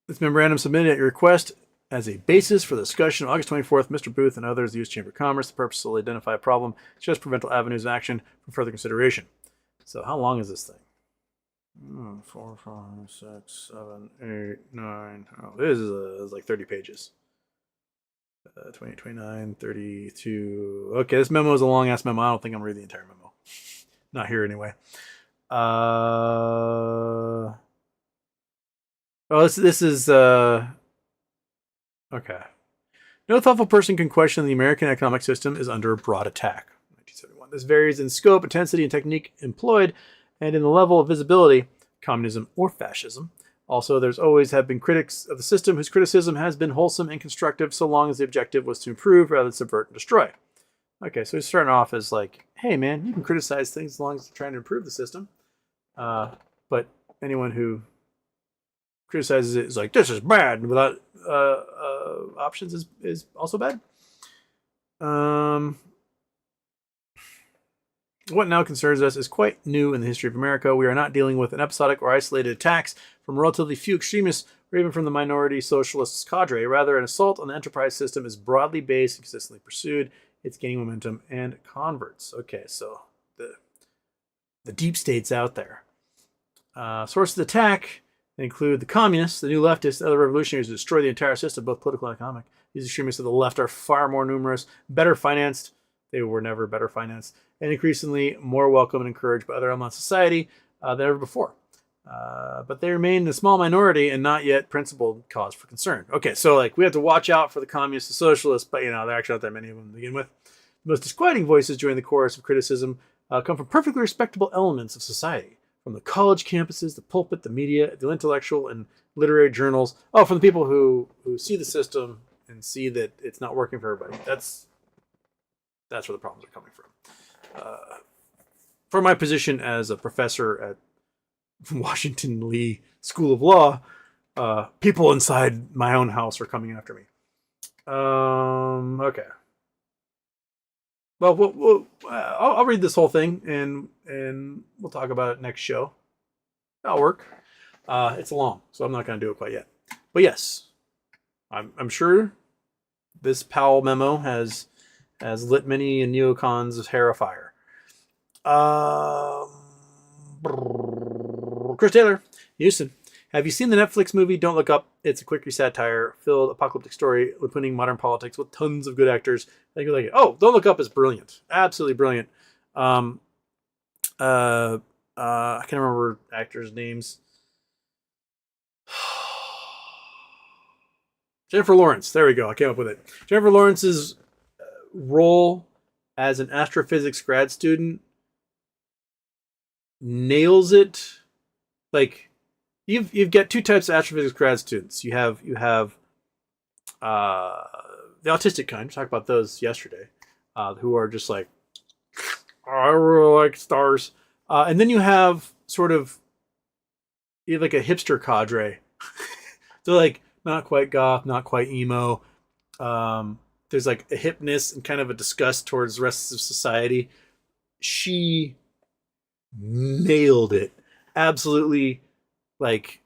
This memorandum submitted at your request as a basis for the discussion on August 24th, Mr. Booth and others, the U.S. Chamber of Commerce, the purpose will identify a problem, suggest preventable avenues of action for further consideration. So how long is this thing? 4, 5, 6, 7, 8, 9. Oh, this is like 30 pages. 28, 29, 32. Okay, this memo is a long ass memo. I don't think I'm reading the entire memo. Not here anyway. Oh, this is okay. No thoughtful person can question the American economic system is under a broad attack. 1971. This varies in scope, intensity, and technique employed, and in the level of visibility, communism or fascism. Also, there's always have been critics of the system whose criticism has been wholesome and constructive so long as the objective was to improve rather than subvert and destroy. Okay, so he's starting off as like, hey man, you can criticize things as long as you're trying to improve the system. But anyone who criticizes it is like, this is bad, without options is also bad. What now concerns us is quite new in the history of America. We are not dealing with an episodic or isolated attacks from relatively few extremists or even from the minority socialists cadre. Rather, an assault on the enterprise system is broadly based and consistently pursued. It's gaining momentum and converts. Okay, so the deep state's out there. Sources of attack include the communists, the new leftists, and other revolutionaries who destroy the entire system, both political and economic. These extremists of the left are far more numerous, better financed. They were never better financed, and increasingly more welcome and encouraged by other elements of society than ever before. But they remain a small minority and not yet principal cause for concern. Okay, so like we have to watch out for the communists and socialists, but you know, there actually aren't that many of them to begin with. The most disquieting voices during the chorus of criticism come from perfectly respectable elements of society, from the college campuses, the pulpit, the media, the intellectual and literary journals. Oh, from the people who see the system and see that it's not working for everybody. That's where the problems are coming from. For my position as a professor at Washington Lee School of Law, people inside my own house are coming after me. Okay. Well, I'll read this whole thing and we'll talk about it next show. That'll work. It's long, so I'm not going to do it quite yet. But yes, I'm sure this Powell memo has lit many neocons' hair afire. Chris Taylor, Houston. Have you seen the Netflix movie Don't Look Up? It's a quirky satire-filled apocalyptic story putting modern politics with tons of good actors. I think you like it. Oh, Don't Look Up is brilliant. Absolutely brilliant. I can't remember actors' names. Jennifer Lawrence. There we go. I came up with it. Jennifer Lawrence's role as an astrophysics grad student nails it. Like you've got two types of astrophysics grad students. You have the autistic kind. We talked about those yesterday, who are just like, I really like stars. And then you have you have like a hipster cadre. They're like not quite goth, not quite emo. There's like a hipness and kind of a disgust towards the rest of society. She nailed it. Absolutely, like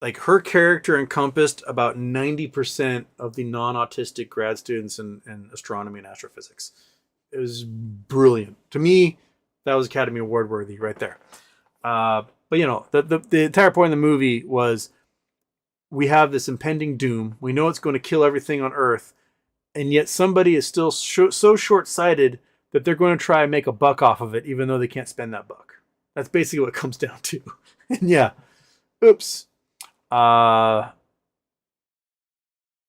her character encompassed about 90% of the non-autistic grad students in astronomy and astrophysics. It was brilliant. To me, that was Academy Award worthy right there. But you know, the entire point of the movie was we have this impending doom. We know it's going to kill everything on Earth. And yet somebody is still so short-sighted that they're going to try and make a buck off of it, even though they can't spend that buck. That's basically what it comes down to. And yeah, oops.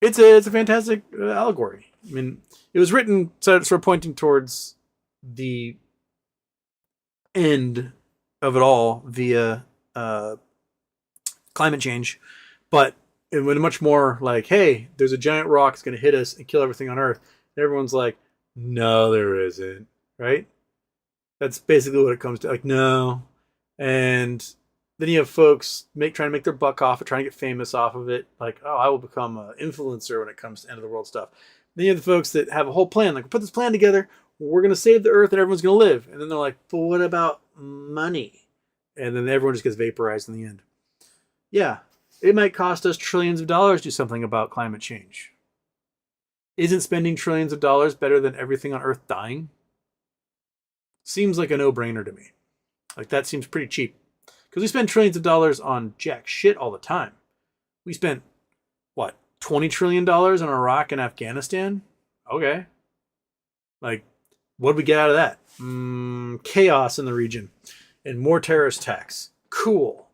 It's a fantastic allegory. I mean, it was written sort of pointing towards the end of it all via climate change, but it went much more like, hey, there's a giant rock that's going to hit us and kill everything on Earth. And everyone's like, no, there isn't, right? That's basically what it comes to. Like, no. And Then you have folks trying to make their buck off it, trying to get famous off of it. Like, oh, I will become an influencer when it comes to end of the world stuff. Then you have the folks that have a whole plan. Like, put this plan together. We're going to save the earth and everyone's going to live. And then they're like, but what about money? And then everyone just gets vaporized in the end. Yeah, it might cost us trillions of dollars to do something about climate change. Isn't spending trillions of dollars better than everything on earth dying? Seems like a no-brainer to me. Like, that seems pretty cheap. Because we spend trillions of dollars on jack shit all the time. We spent, what, $20 trillion on Iraq and Afghanistan? Okay. Like, what did we get out of that? Chaos in the region. And more terrorist attacks. Cool.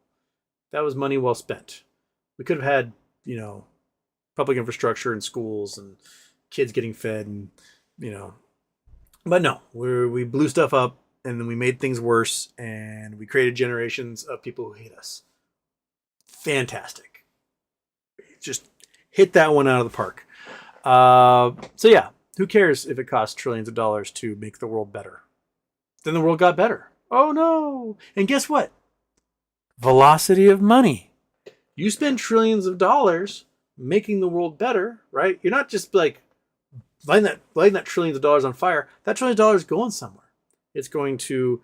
That was money well spent. We could have had, public infrastructure and schools and kids getting fed and, But no, we blew stuff up. And then we made things worse, and we created generations of people who hate us. Fantastic. Just hit that one out of the park. So yeah, who cares if it costs trillions of dollars to make the world better? Then the world got better. Oh no. And guess what? Velocity of money. You spend trillions of dollars making the world better, right? You're not just like lighting that trillions of dollars on fire. That trillions of dollars is going somewhere. It's going to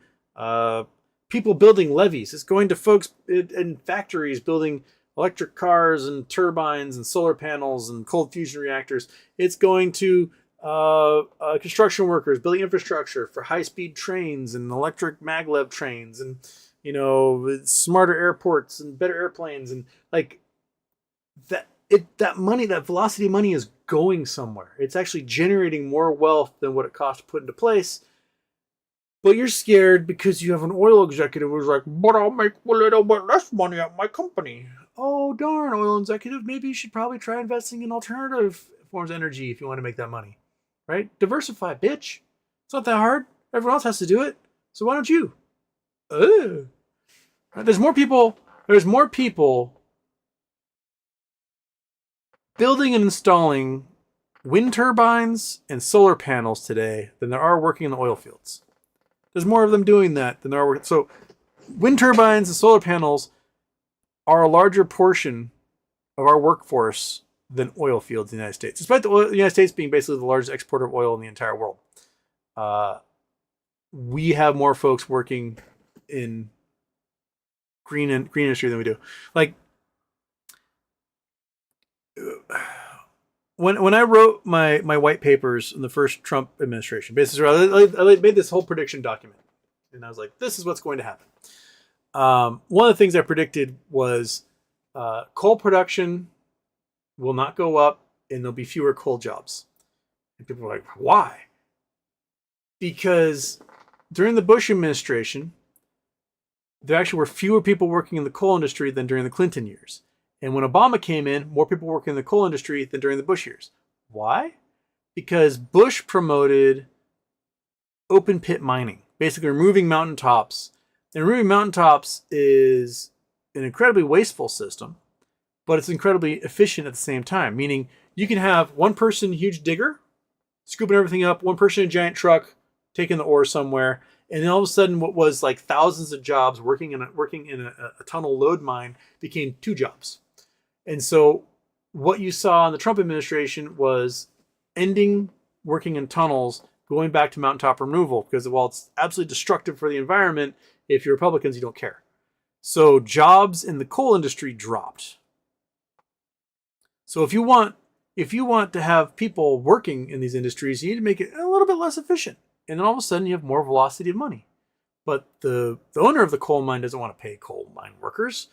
people building levees. It's going to folks in factories building electric cars and turbines and solar panels and cold fusion reactors. It's going to construction workers building infrastructure for high-speed trains and electric maglev trains and, smarter airports and better airplanes. And like that money, that velocity money is going somewhere. It's actually generating more wealth than what it costs to put into place. But you're scared because you have an oil executive who's like, but I'll make a little bit less money at my company. Oh, darn, oil executive. Maybe you should probably try investing in alternative forms of energy if you want to make that money. Right? Diversify, bitch. It's not that hard. Everyone else has to do it. So why don't you? Right? There's more people building and installing wind turbines and solar panels today than there are working in the oil fields. There's more of them doing that than there are working. So wind turbines and solar panels are a larger portion of our workforce than oil fields in the United States, despite the United States being basically the largest exporter of oil in the entire world. We have more folks working in green industry than we do. Like, when I wrote my white papers in the first Trump administration, basically I made this whole prediction document, and I was like, this is what's going to happen. One of the things I predicted was coal production will not go up, and there'll be fewer coal jobs. And people were like, why? Because during the Bush administration, there actually were fewer people working in the coal industry than during the Clinton years. And when Obama came in, more people working in the coal industry than during the Bush years. Why? Because Bush promoted open pit mining, basically removing mountaintops. And removing mountaintops is an incredibly wasteful system, but it's incredibly efficient at the same time. Meaning you can have one person, huge digger, scooping everything up, one person in a giant truck, taking the ore somewhere, and then all of a sudden what was like thousands of jobs working in a tunnel load mine became 2 jobs. And so what you saw in the Trump administration was ending working in tunnels, going back to mountaintop removal, because while it's absolutely destructive for the environment, if you're Republicans, you don't care. So jobs in the coal industry dropped. So if you want to have people working in these industries, you need to make it a little bit less efficient. And then all of a sudden you have more velocity of money. But the owner of the coal mine doesn't want to pay coal mine workers.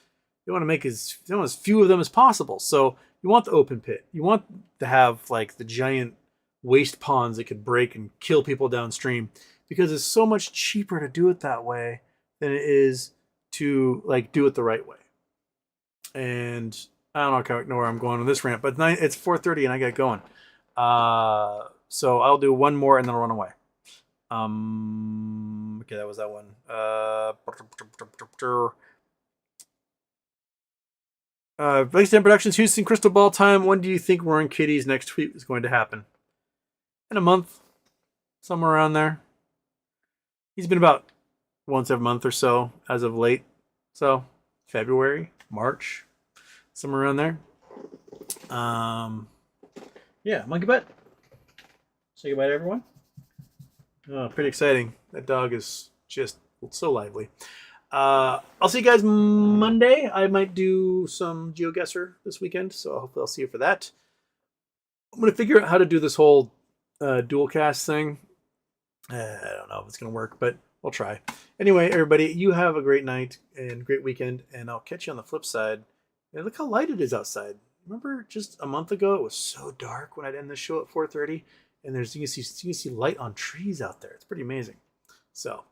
They want to make as few of them as possible. So you want the open pit. You want to have like the giant waste ponds that could break and kill people downstream, because it's so much cheaper to do it that way than it is to like do it the right way. And I don't know where I'm going on this rant, but it's 4:30 and I get going. So I'll do one more and then I'll run away. Okay, that was that one. Blake's Productions, Houston, Crystal Ball Time. When do you think Roaring Kitty's next tweet is going to happen? In a month, somewhere around there. He's been about once every month or so as of late. So February, March, somewhere around there. Yeah, monkey butt. Say goodbye to everyone. Oh, pretty exciting. That dog is just so lively. I'll see you guys Monday. I might do some GeoGuessr this weekend, so hopefully I'll see you for that. I'm going to figure out how to do this whole dual cast thing. I don't know if it's going to work, but I'll try. Anyway, everybody, you have a great night and great weekend, and I'll catch you on the flip side. And look how light it is outside. Remember just a month ago, it was so dark when I'd end the show at 4:30, and you can see light on trees out there. It's pretty amazing. So.